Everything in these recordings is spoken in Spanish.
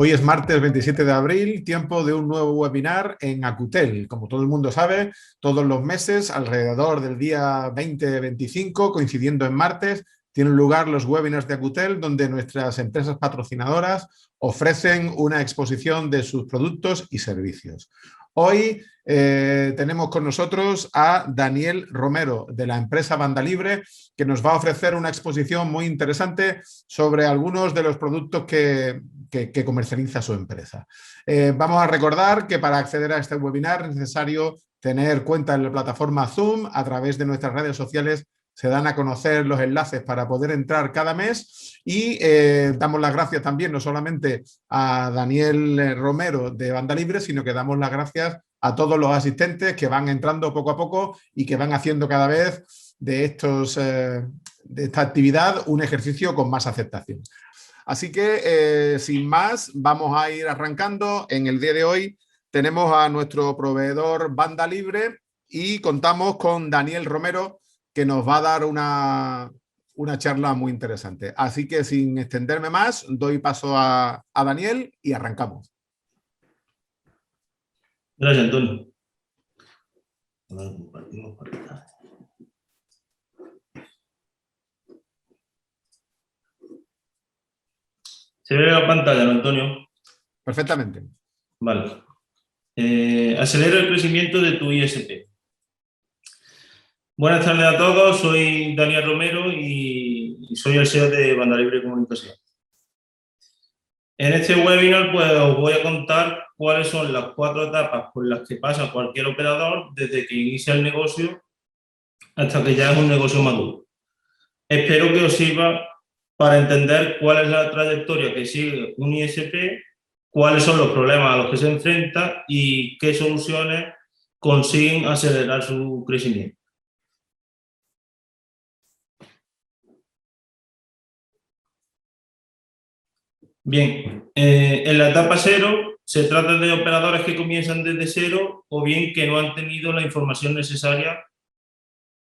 Hoy es martes 27 de abril, tiempo de un nuevo webinar en Acutel. Como todo el mundo sabe, todos los meses, alrededor del día 20-25, coincidiendo en martes, tienen lugar los webinars de Acutel, donde nuestras empresas patrocinadoras ofrecen una exposición de sus productos y servicios. Hoy tenemos con nosotros a Daniel Romero, de la empresa Banda Libre, que nos va a ofrecer una exposición muy interesante sobre algunos de los productos que comercializa su empresa. Vamos a recordar que para acceder a este webinar es necesario tener cuenta en la plataforma Zoom. A través de nuestras redes sociales se dan a conocer los enlaces para poder entrar cada mes y damos las gracias también no solamente a Daniel Romero de Banda Libre, sino que damos las gracias a todos los asistentes que van entrando poco a poco y que van haciendo cada vez de esta actividad un ejercicio con más aceptación. Así que, sin más, vamos a ir arrancando. En el día de hoy tenemos a nuestro proveedor Banda Libre y contamos con Daniel Romero, que nos va a dar una charla muy interesante. Así que, sin extenderme más, doy paso a Daniel y arrancamos. Gracias, Antonio. ¿Se ve la pantalla, no, Antonio? Perfectamente. Vale. Acelera el crecimiento de tu ISP. Buenas tardes a todos, soy Daniel Romero y soy el CEO de Banda Libre Comunicación. En este webinar pues, os voy a contar cuáles son las 4 etapas por las que pasa cualquier operador desde que inicia el negocio hasta que ya es un negocio maduro. Espero que os sirva para entender cuál es la trayectoria que sigue un ISP, cuáles son los problemas a los que se enfrenta y qué soluciones consiguen acelerar su crecimiento. Bien, en la etapa 0 se trata de operadores que comienzan desde cero o bien que no han tenido la información necesaria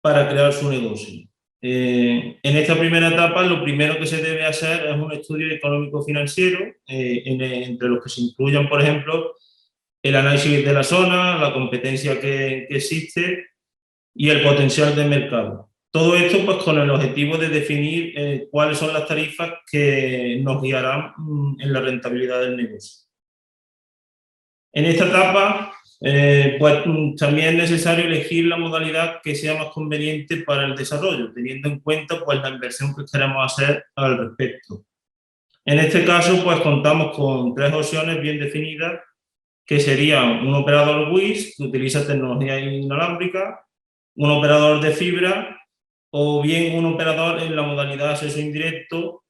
para crear su negocio. En esta primera etapa lo primero que se debe hacer es un estudio económico-financiero entre los que se incluyan, por ejemplo, el análisis de la zona, la competencia que existe y el potencial de mercado. Todo esto pues, con el objetivo de definir cuáles son las tarifas que nos guiarán en la rentabilidad del negocio. En esta etapa pues, también es necesario elegir la modalidad que sea más conveniente para el desarrollo, teniendo en cuenta pues, la inversión que queremos hacer al respecto. En este caso, pues contamos con 3 opciones bien definidas, que serían un operador WIS, que utiliza tecnología inalámbrica, un operador de fibra o bien un operador en la modalidad de acceso indirecto,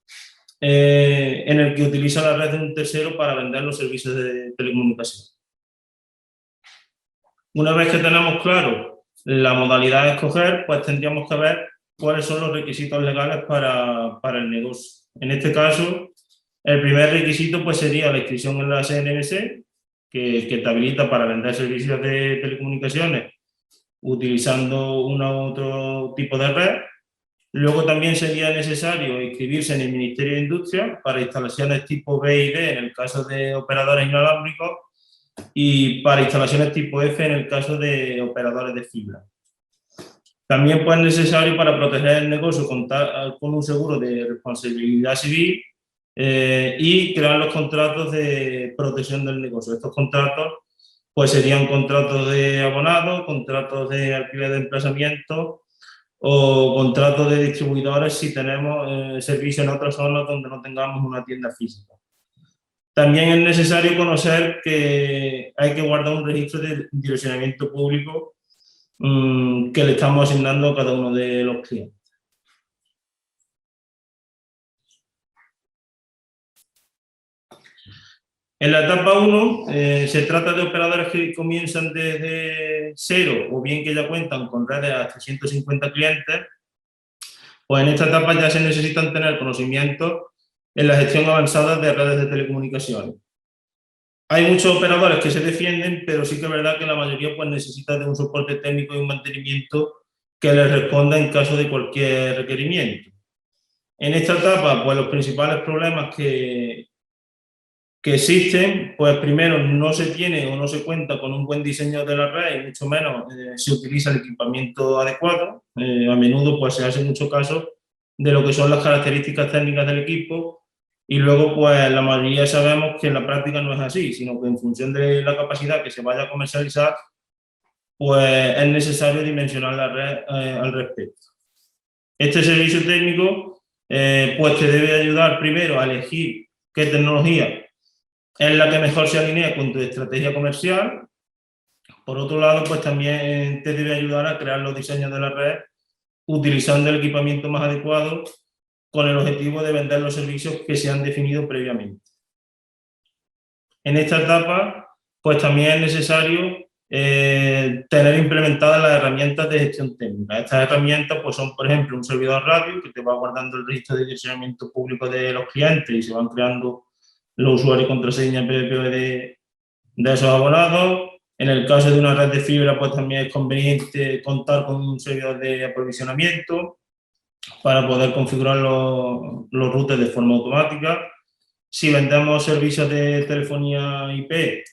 en el que utiliza la red de un tercero para vender los servicios de telecomunicación. Una vez que tenemos claro la modalidad de escoger, pues tendríamos que ver cuáles son los requisitos legales para el negocio. En este caso, el primer requisito pues, sería la inscripción en la CNMC, que te habilita para vender servicios de telecomunicaciones utilizando otro tipo de red. Luego también sería necesario inscribirse en el Ministerio de Industria para instalaciones tipo B y D en el caso de operadores inalámbricos y para instalaciones tipo F en el caso de operadores de fibra. También pues, es necesario para proteger el negocio contar con un seguro de responsabilidad civil y crear los contratos de protección del negocio. Estos contratos pues, serían contratos de abonado, contratos de alquiler de emplazamiento o contratos de distribuidores si tenemos servicio en otras zonas donde no tengamos una tienda física. También es necesario conocer que hay que guardar un registro de direccionamiento público que le estamos asignando a cada uno de los clientes. En la etapa 1 se trata de operadores que comienzan desde cero o bien que ya cuentan con redes hasta 150 clientes. Pues en esta etapa ya se necesitan tener conocimientos en la gestión avanzada de redes de telecomunicaciones. Hay muchos operadores que se defienden, pero sí que es verdad que la mayoría pues, necesita de un soporte técnico y un mantenimiento que les responda en caso de cualquier requerimiento. En esta etapa, pues los principales problemas que que existen, pues primero no se tiene o no se cuenta con un buen diseño de la red y mucho menos se utiliza el equipamiento adecuado. A menudo pues se hace mucho caso de lo que son las características técnicas del equipo y luego pues la mayoría sabemos que en la práctica no es así, sino que en función de la capacidad que se vaya a comercializar, pues es necesario dimensionar la red al respecto. Este servicio técnico pues te debe ayudar primero a elegir qué tecnología es la que mejor se alinea con tu estrategia comercial. Por otro lado, pues también te debe ayudar a crear los diseños de la red utilizando el equipamiento más adecuado con el objetivo de vender los servicios que se han definido previamente. En esta etapa, pues también es necesario tener implementadas las herramientas de gestión técnica. Estas herramientas pues son, por ejemplo, un servidor radio que te va guardando el registro de direccionamiento público de los clientes y se van creando los usuarios y contraseñas PPP de esos abonados. En el caso de una red de fibra, pues también es conveniente contar con un servidor de aprovisionamiento para poder configurar los routers de forma automática. Si vendemos servicios de telefonía IP,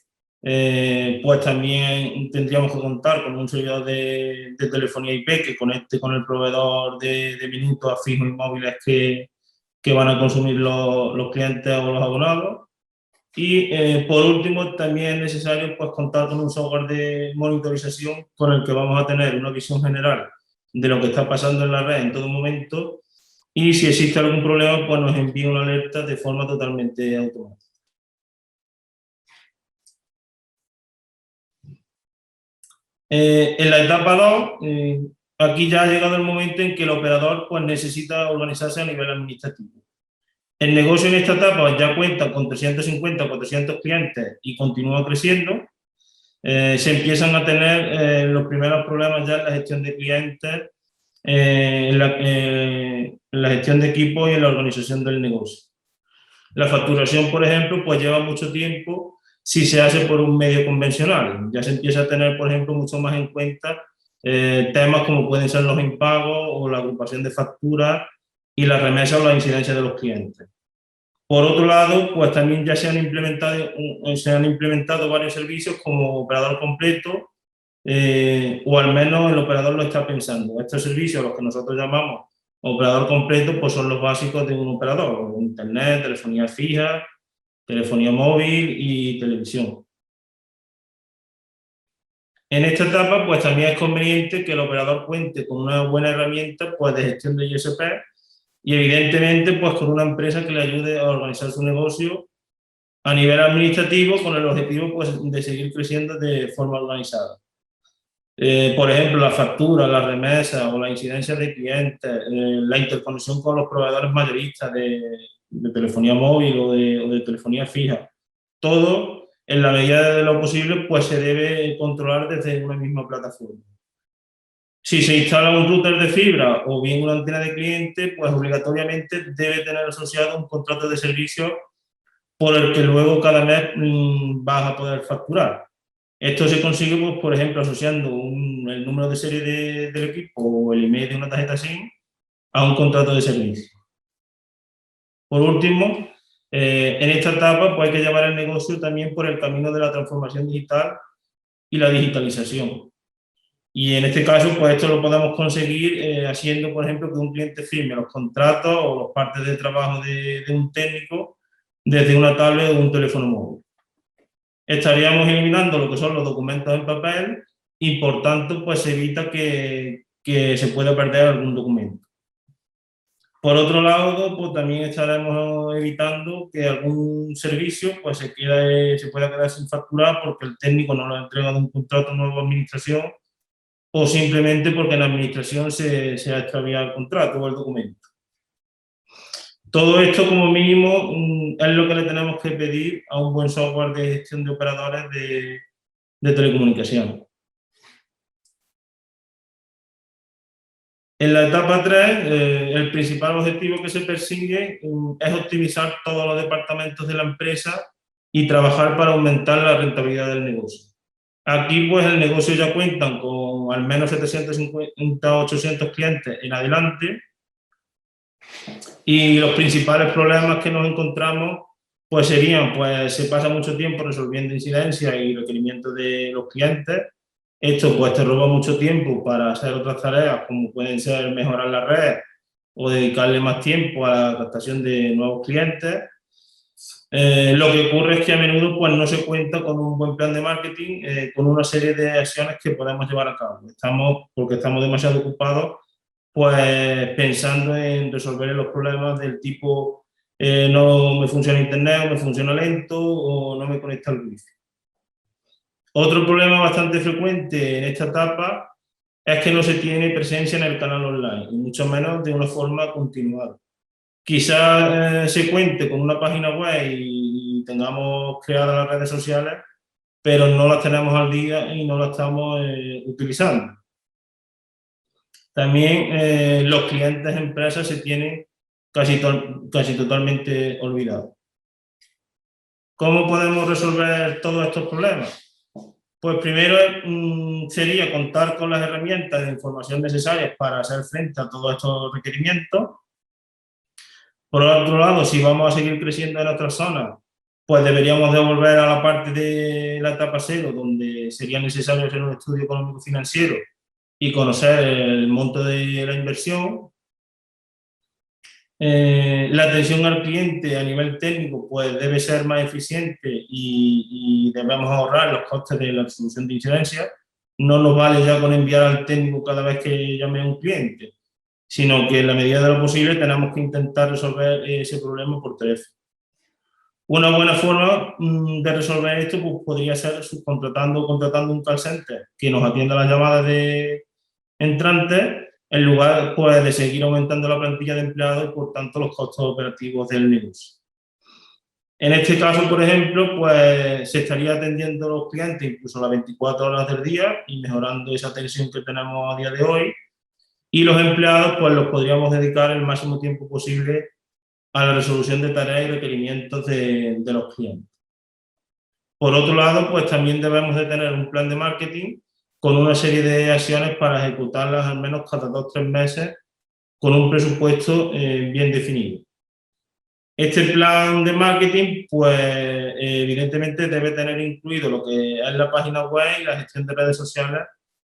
pues también tendríamos que contar con un servidor de telefonía IP que conecte con el proveedor de minutos fijos y móviles que van a consumir los clientes o los abonados. Y por último, también es necesario pues, contar con un software de monitorización con el que vamos a tener una visión general de lo que está pasando en la red en todo momento y si existe algún problema, pues nos envía una alerta de forma totalmente automática. En la etapa 2, aquí ya ha llegado el momento en que el operador pues, necesita organizarse a nivel administrativo. El negocio en esta etapa ya cuenta con 350 o 400 clientes y continúa creciendo. Se empiezan a tener los primeros problemas ya en la gestión de clientes, en la gestión de equipos y en la organización del negocio. La facturación, por ejemplo, pues lleva mucho tiempo si se hace por un medio convencional. Ya se empieza a tener, por ejemplo, mucho más en cuenta temas como pueden ser los impagos o la agrupación de facturas y la remesa o la incidencia de los clientes. Por otro lado, pues también ya se han implementado varios servicios como operador completo, o al menos el operador lo está pensando. Estos servicios, los que nosotros llamamos operador completo, pues son los básicos de un operador: internet, telefonía fija, telefonía móvil y televisión. En esta etapa, pues también es conveniente que el operador cuente con una buena herramienta pues, de gestión de ISP y evidentemente pues, con una empresa que le ayude a organizar su negocio a nivel administrativo con el objetivo pues, de seguir creciendo de forma organizada. Por ejemplo, la factura, la remesa o la incidencia de clientes, la interconexión con los proveedores mayoristas de telefonía móvil o de telefonía fija. Todo, en la medida de lo posible, pues se debe controlar desde una misma plataforma. Si se instala un router de fibra o bien una antena de cliente, pues obligatoriamente debe tener asociado un contrato de servicio por el que luego cada mes vas a poder facturar. Esto se consigue, pues, por ejemplo, asociando el número de serie del equipo o el email de una tarjeta SIM a un contrato de servicio. Por último, en esta etapa pues, hay que llevar el negocio también por el camino de la transformación digital y la digitalización. Y en este caso, pues esto lo podemos conseguir haciendo, por ejemplo, que un cliente firme los contratos o los partes de trabajo de un técnico desde una tablet o un teléfono móvil. Estaríamos eliminando lo que son los documentos en papel y, por tanto, pues se evita que se pueda perder algún documento. Por otro lado, pues también estaremos evitando que algún servicio pues, se pueda quedar sin facturar porque el técnico no lo ha entregado un contrato nuevo a administración o simplemente porque en la administración se ha extraviado el contrato o el documento. Todo esto, como mínimo, es lo que le tenemos que pedir a un buen software de gestión de operadores de telecomunicación. En la etapa 3, el principal objetivo que se persigue es optimizar todos los departamentos de la empresa y trabajar para aumentar la rentabilidad del negocio. Aquí, pues, el negocio ya cuenta con al menos 750 o 800 clientes en adelante y los principales problemas que nos encontramos pues serían, pues se pasa mucho tiempo resolviendo incidencias y requerimientos de los clientes. Esto pues te roba mucho tiempo para hacer otras tareas, como pueden ser mejorar la red o dedicarle más tiempo a la captación de nuevos clientes. Lo que ocurre es que a menudo pues, no se cuenta con un buen plan de marketing, con una serie de acciones que podemos llevar a cabo. Porque estamos demasiado ocupados pues, pensando en resolver los problemas del tipo no me funciona internet, o me funciona lento, o no me conecta el wifi. Otro problema bastante frecuente en esta etapa es que no se tiene presencia en el canal online, y mucho menos de una forma continuada. Quizás se cuente con una página web y tengamos creadas las redes sociales, pero no las tenemos al día y no las estamos utilizando. También los clientes de empresas se tienen casi totalmente olvidados. ¿Cómo podemos resolver todos estos problemas? Pues primero sería contar con las herramientas de información necesarias para hacer frente a todos estos requerimientos. Por otro lado, si vamos a seguir creciendo en otras zonas, pues deberíamos de volver a la parte de la etapa cero, donde sería necesario hacer un estudio económico-financiero y conocer el monto de la inversión. La atención al cliente a nivel técnico pues debe ser más eficiente y debemos ahorrar los costes de la resolución de incidencias. No nos vale ya con enviar al técnico cada vez que llame a un cliente, sino que en la medida de lo posible tenemos que intentar resolver ese problema por teléfono. Una buena forma de resolver esto pues, podría ser subcontratando o contratando un call center que nos atienda las llamadas de entrantes, en lugar pues, de seguir aumentando la plantilla de empleados y, por tanto, los costos operativos del negocio. En este caso, por ejemplo, pues se estaría atendiendo a los clientes incluso las 24 horas del día y mejorando esa atención que tenemos a día de hoy. Y los empleados, pues los podríamos dedicar el máximo tiempo posible a la resolución de tareas y requerimientos de los clientes. Por otro lado, pues también debemos de tener un plan de marketing con una serie de acciones para ejecutarlas al menos cada 2 o 3 meses con un presupuesto bien definido. Este plan de marketing, pues evidentemente debe tener incluido lo que es la página web y la gestión de redes sociales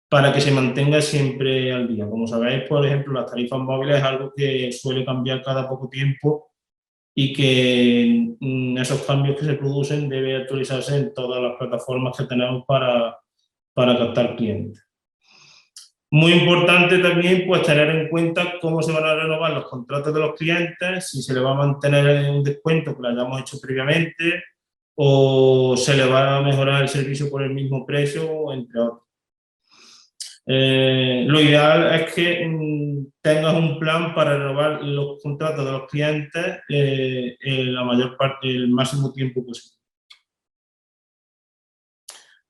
para que se mantenga siempre al día. Como sabéis, por ejemplo, las tarifas móviles es algo que suele cambiar cada poco tiempo y que esos cambios que se producen deben actualizarse en todas las plataformas que tenemos para captar clientes. Muy importante también pues, tener en cuenta cómo se van a renovar los contratos de los clientes, si se le va a mantener un descuento que lo hayamos hecho previamente o se le va a mejorar el servicio por el mismo precio, entre otros. Lo ideal es que tengas un plan para renovar los contratos de los clientes la mayor parte, el máximo tiempo posible.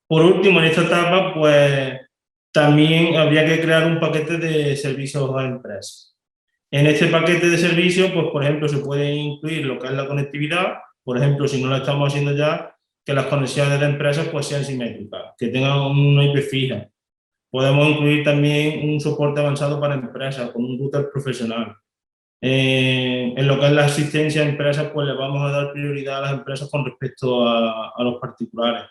Por último, en esta etapa, pues también habría que crear un paquete de servicios a empresas. En este paquete de servicios, pues por ejemplo, se puede incluir lo que es la conectividad, por ejemplo, si no lo estamos haciendo ya, que las conexiones de empresas pues sean simétricas, que tengan una IP fija. Podemos incluir también un soporte avanzado para empresas, con un router profesional. En lo que es la asistencia a empresas, pues le vamos a dar prioridad a las empresas con respecto a los particulares.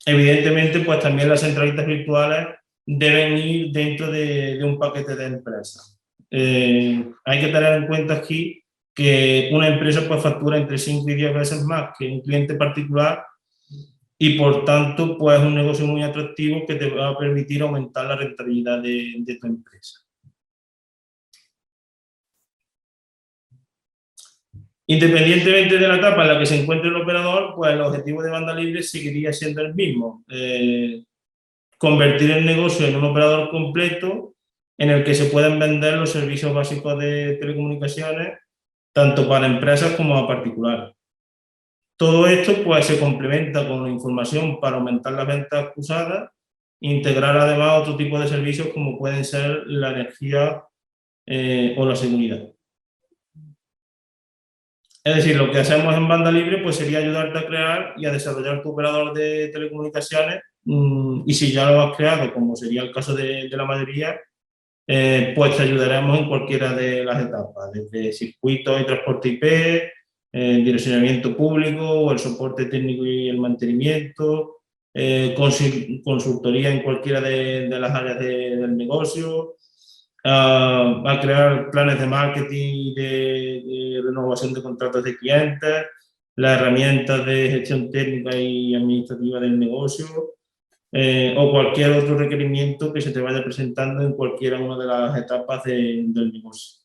Evidentemente, pues también las centralitas virtuales deben ir dentro de un paquete de empresas. Hay que tener en cuenta aquí que una empresa pues factura entre 5 y 10 veces más que un cliente particular y por tanto pues es un negocio muy atractivo que te va a permitir aumentar la rentabilidad de tu empresa. Independientemente de la etapa en la que se encuentre el operador, pues el objetivo de banda libre seguiría siendo el mismo. Convertir el negocio en un operador completo en el que se pueden vender los servicios básicos de telecomunicaciones, tanto para empresas como a particulares. Todo esto pues, se complementa con la información para aumentar las ventas cruzadas, integrar además otro tipo de servicios como pueden ser la energía o la seguridad. Es decir, lo que hacemos en banda libre pues, sería ayudarte a crear y a desarrollar tu operador de telecomunicaciones y si ya lo has creado, como sería el caso de la mayoría, pues te ayudaremos en cualquiera de las etapas, desde circuitos y transporte IP, el direccionamiento público o el soporte técnico y el mantenimiento, consultoría en cualquiera de las áreas del negocio, a crear planes de marketing y de renovación de contratos de clientes, las herramientas de gestión técnica y administrativa del negocio, o cualquier otro requerimiento que se te vaya presentando en cualquiera una de las etapas del negocio.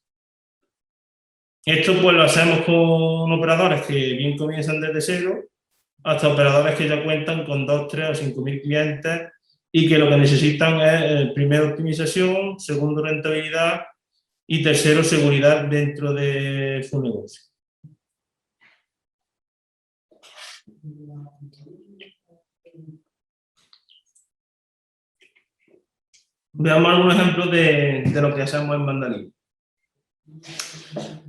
Esto pues lo hacemos con operadores que bien comienzan desde cero, hasta operadores que ya cuentan con 2, 3 o 5.000 clientes y que lo que necesitan es, primero, optimización, segundo, rentabilidad y tercero, seguridad dentro de su negocio. Veamos algunos ejemplos de lo que hacemos en Banda Libre.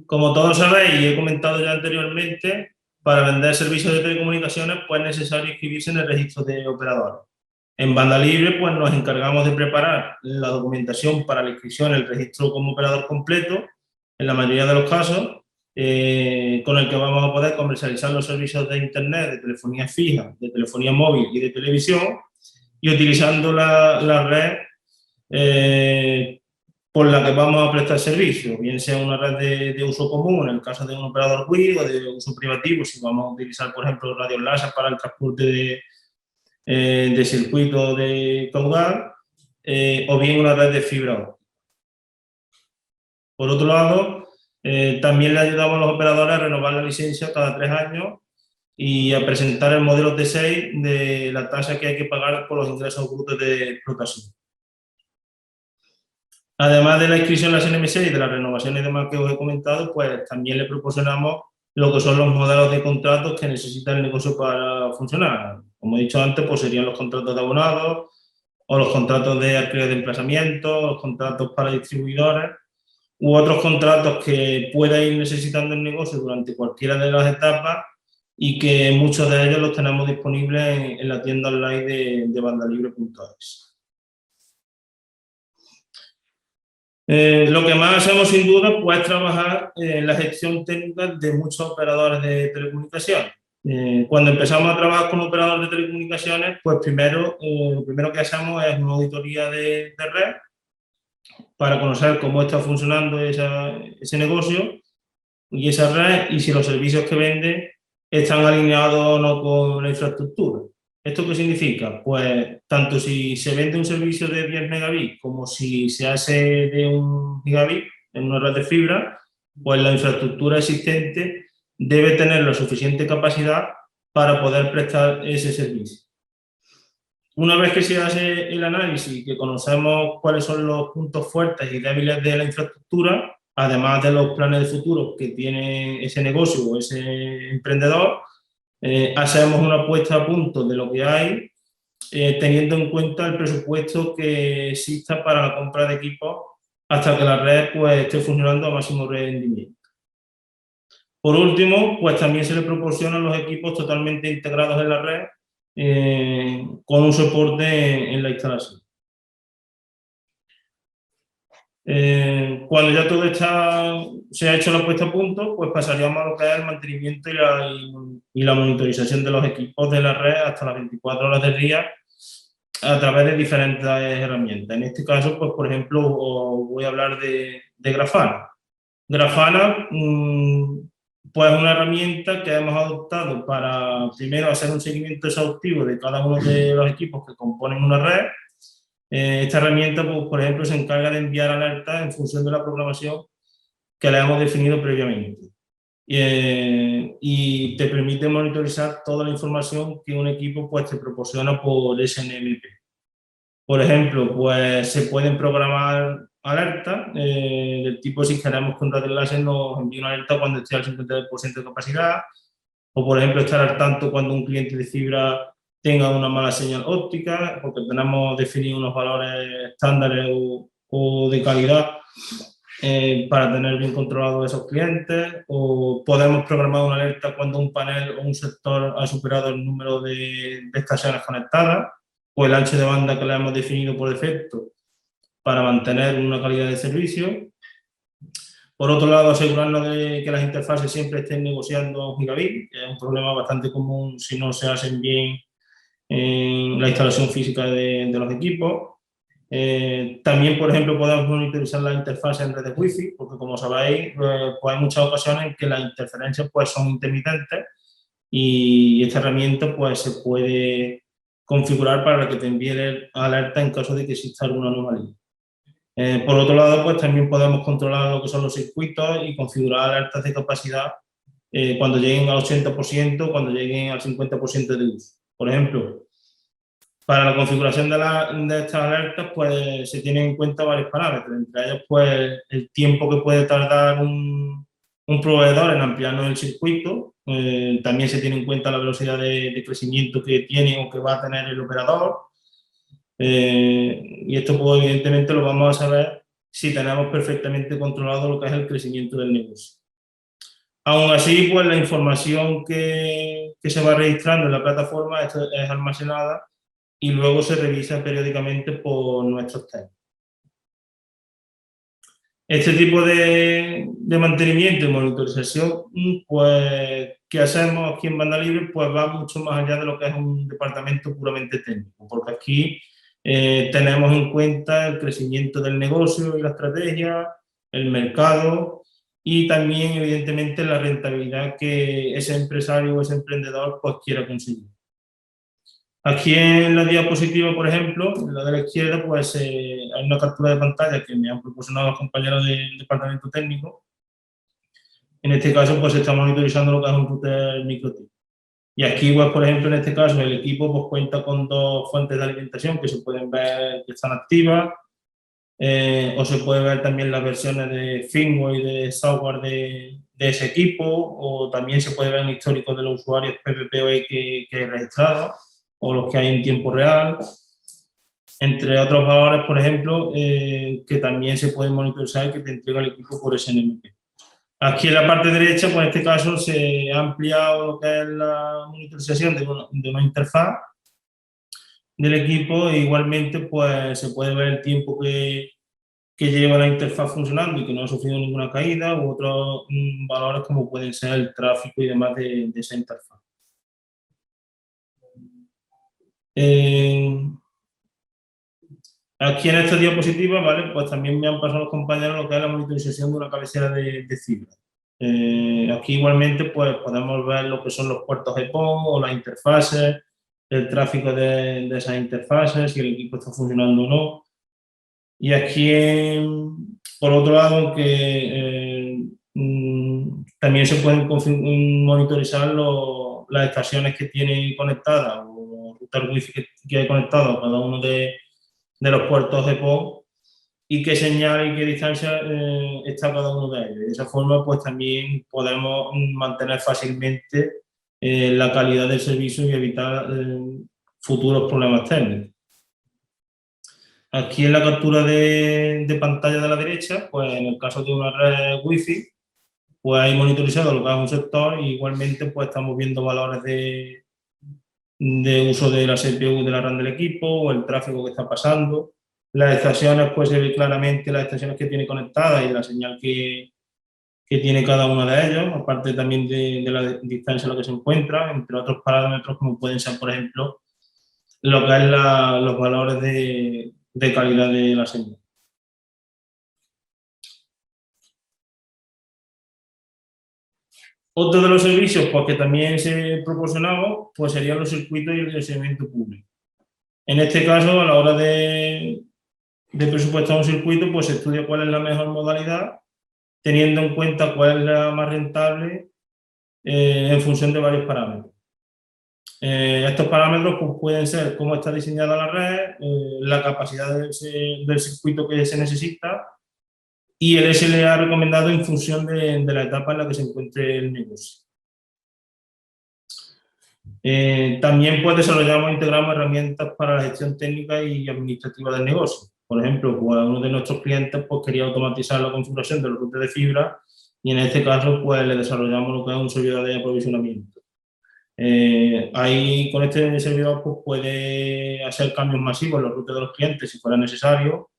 Como todos sabéis y he comentado ya anteriormente, para vender servicios de telecomunicaciones pues es necesario inscribirse en el registro de operadores. En Banda Libre pues nos encargamos de preparar la documentación para la inscripción en el registro como operador completo, en la mayoría de los casos, con el que vamos a poder comercializar los servicios de internet, de telefonía fija, de telefonía móvil y de televisión, y utilizando la red por la que vamos a prestar servicio, bien sea una red de uso común en el caso de un operador Wi o de uso privativo, si vamos a utilizar, por ejemplo, radios láser para el transporte de circuito de caudal, o bien una red de fibra óptica. Por otro lado, también le ayudamos a los operadores a renovar la licencia cada 3 años y a presentar el modelo T6 de la tasa que hay que pagar por los ingresos brutos de explotación. Además de la inscripción en la CNMC y de las renovaciones y demás que os he comentado, pues también le proporcionamos lo que son los modelos de contratos que necesita el negocio para funcionar. Como he dicho antes, pues serían los contratos de abonados o los contratos de alquiler de emplazamiento, los contratos para distribuidores u otros contratos que pueda ir necesitando el negocio durante cualquiera de las etapas y que muchos de ellos los tenemos disponibles en la tienda online de bandalibre.es. Lo que más hacemos sin duda pues, es trabajar en la gestión técnica de muchos operadores de telecomunicaciones. Cuando empezamos a trabajar con operadores de telecomunicaciones, pues lo primero que hacemos es una auditoría de red para conocer cómo está funcionando ese negocio y esa red y si los servicios que vende están alineados o no con la infraestructura. ¿Esto qué significa? Pues tanto si se vende un servicio de 10 megabits como si se hace de 1 gigabit en una red de fibra, pues la infraestructura existente debe tener la suficiente capacidad para poder prestar ese servicio. Una vez que se hace el análisis y que conocemos cuáles son los puntos fuertes y débiles de la infraestructura, además de los planes de futuro que tiene ese negocio o ese emprendedor, hacemos una puesta a punto de lo que hay, teniendo en cuenta el presupuesto que exista para la compra de equipos hasta que la red pues, esté funcionando a máximo rendimiento. Por último, pues también se le proporcionan los equipos totalmente integrados en la red con un soporte en la instalación. Cuando ya todo se ha hecho la puesta a punto, pues pasaríamos a lo que es el mantenimiento y la monitorización de los equipos de la red hasta las 24 horas del día a través de diferentes herramientas. En este caso, pues por ejemplo, os voy a hablar de Grafana. Grafana, pues es una herramienta que hemos adoptado para primero hacer un seguimiento exhaustivo de cada uno de los equipos que componen una red. Esta herramienta, pues, por ejemplo, se encarga de enviar alertas en función de la programación que le hemos definido previamente. Y te permite monitorizar toda la información que un equipo pues, te proporciona por SNMP. Por ejemplo, pues se pueden programar alertas del tipo si queremos que un radio láser nos envíe una alerta cuando esté al 50% de capacidad, o por ejemplo estar al tanto cuando un cliente de fibra tenga una mala señal óptica, porque tenemos definido unos valores estándares o de calidad para tener bien controlados esos clientes, o podemos programar una alerta cuando un panel o un sector ha superado el número de estaciones conectadas, o el ancho de banda que le hemos definido por defecto para mantener una calidad de servicio. Por otro lado, asegurarnos de que las interfaces siempre estén negociando a 1 gigabit, que es un problema bastante común si no se hacen bien en la instalación física de los equipos. También, por ejemplo, podemos monitorizar la interfaz en redes Wi-Fi, porque como sabéis, pues hay muchas ocasiones en que las interferencias pues, son intermitentes y esta herramienta pues, se puede configurar para que te envíe alerta en caso de que exista alguna anomalía. Por otro lado, pues también podemos controlar lo que son los circuitos y configurar alertas de capacidad cuando lleguen al 80%, cuando lleguen al 50% de uso. Por ejemplo, para la configuración de estas alertas, pues se tienen en cuenta varios parámetros, entre ellos, pues el tiempo que puede tardar un proveedor en ampliarnos el circuito, también se tiene en cuenta la velocidad de crecimiento que tiene o que va a tener el operador, y esto, pues, evidentemente, lo vamos a saber si tenemos perfectamente controlado lo que es el crecimiento del negocio. Aún así, pues la información que se va registrando en la plataforma es almacenada y luego se revisa periódicamente por nuestros técnicos. Este tipo de mantenimiento y monitorización, pues, que hacemos aquí en Banda Libre, pues va mucho más allá de lo que es un departamento puramente técnico, porque aquí tenemos en cuenta el crecimiento del negocio y la estrategia, el mercado y también, evidentemente, la rentabilidad que ese empresario o ese emprendedor pues quiera conseguir. Aquí en la diapositiva, por ejemplo, en la de la izquierda, pues hay una captura de pantalla que me han proporcionado los compañeros del departamento técnico. En este caso, pues se está monitorizando lo que es un router MikroTik. Y aquí, pues, por ejemplo, en este caso, el equipo pues, cuenta con 2 fuentes de alimentación que se pueden ver que están activas, o se puede ver también las versiones de firmware y de software de ese equipo, o también se puede ver el histórico de los usuarios PPPoE que he registrado, o los que hay en tiempo real, entre otros valores, por ejemplo, que también se pueden monitorizar y que te entrega el equipo por SNMP. Aquí en la parte derecha, pues en este caso se ha ampliado lo que es la monitorización de una interfaz del equipo e igualmente pues se puede ver el tiempo que lleva la interfaz funcionando y que no ha sufrido ninguna caída u otros valores como pueden ser el tráfico y demás de esa interfaz. Aquí en esta diapositiva, ¿vale? Pues también me han pasado los compañeros lo que es la monitorización de una cabecera de fibra. Aquí igualmente pues podemos ver lo que son los puertos EPON o las interfaces, el tráfico de esas interfaces, si el equipo está funcionando o no. Y aquí, por otro lado, que también se pueden monitorizar las estaciones que tiene conectadas o los routers Wi-Fi que hay conectados a cada uno de los puertos EPON y qué señal y qué distancia está cada uno de ellos. De esa forma, pues también podemos mantener fácilmente la calidad del servicio y evitar futuros problemas técnicos. Aquí en la captura de pantalla de la derecha, pues en el caso de una red Wi-Fi, pues hay monitorizado lo que es un sector y igualmente pues estamos viendo valores de uso de la CPU de la RAM del equipo o el tráfico que está pasando. Las estaciones, pues se ve claramente las estaciones que tiene conectadas y la señal que tiene cada uno de ellos, aparte también de la distancia a la que se encuentra, entre otros parámetros como pueden ser, por ejemplo, lo que es los valores de calidad de la señal. Otro de los servicios pues, que también se proporcionaba pues, serían los circuitos y el direccionamiento público. En este caso, a la hora de presupuestar un circuito, pues se estudia cuál es la mejor modalidad, teniendo en cuenta cuál es la más rentable en función de varios parámetros. Estos parámetros pues, pueden ser cómo está diseñada la red, la capacidad del circuito que se necesita y el SLA recomendado en función de la etapa en la que se encuentre el negocio. También pues, desarrollamos e integramos herramientas para la gestión técnica y administrativa del negocio. Por ejemplo, pues, uno de nuestros clientes pues, quería automatizar la configuración de los routers de fibra y en este caso pues, le desarrollamos lo que es un servidor de aprovisionamiento. Ahí con este servidor pues, puede hacer cambios masivos en los routers de los clientes si fuera necesario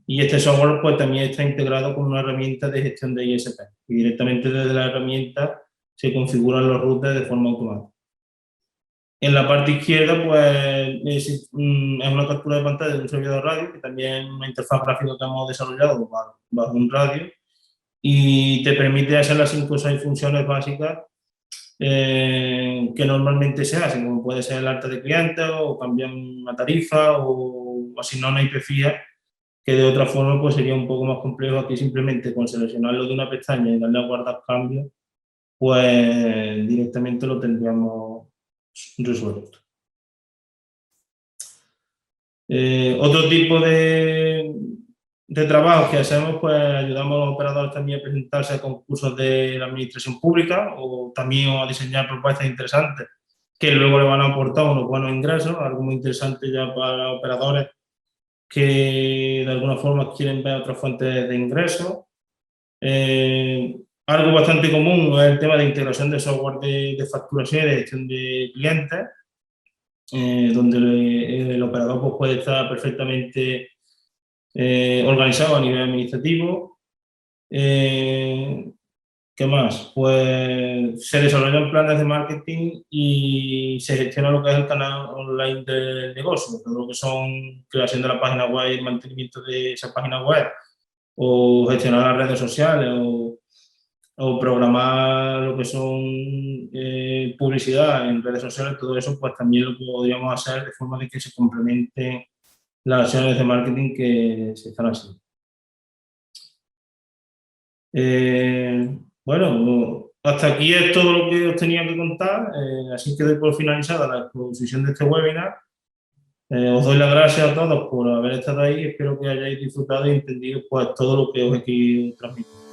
Y este software pues también está integrado con una herramienta de gestión de ISP y directamente desde la herramienta se configuran los routers de forma automática. En la parte izquierda pues es una captura de pantalla de un servidor radio, que también es una interfaz gráfica que hemos desarrollado bajo un radio, y te permite hacer las 5 o 6 funciones básicas que normalmente se hacen, como puede ser el alta de clientes o cambiar una tarifa o asignar una IP fija, que de otra forma pues sería un poco más complejo. Aquí simplemente con seleccionarlo de una pestaña y darle a guardar cambios, pues directamente lo tendríamos resuelto. Otro tipo de trabajo que hacemos, pues ayudamos a los operadores también a presentarse a concursos de la administración pública o también a diseñar propuestas interesantes que luego le van a aportar unos buenos ingresos, algo muy interesante ya para operadores que de alguna forma quieren ver otras fuentes de ingresos. Algo bastante común es el tema de integración de software de facturación y de gestión de clientes, donde el operador pues, puede estar perfectamente organizado a nivel administrativo. ¿Qué más? Pues se desarrollan planes de marketing y se gestiona lo que es el canal online del negocio, todo lo que son creación de la página web y mantenimiento de esa página web, o gestionar las redes sociales, o programar lo que son publicidad en redes sociales. Todo eso pues también lo podríamos hacer de forma de que se complementen las acciones de marketing que se están haciendo. Bueno, hasta aquí es todo lo que os tenía que contar, así que doy por finalizada la exposición de este webinar. Os doy las gracias a todos por haber estado ahí, espero que hayáis disfrutado y entendido pues, todo lo que os he querido transmitir.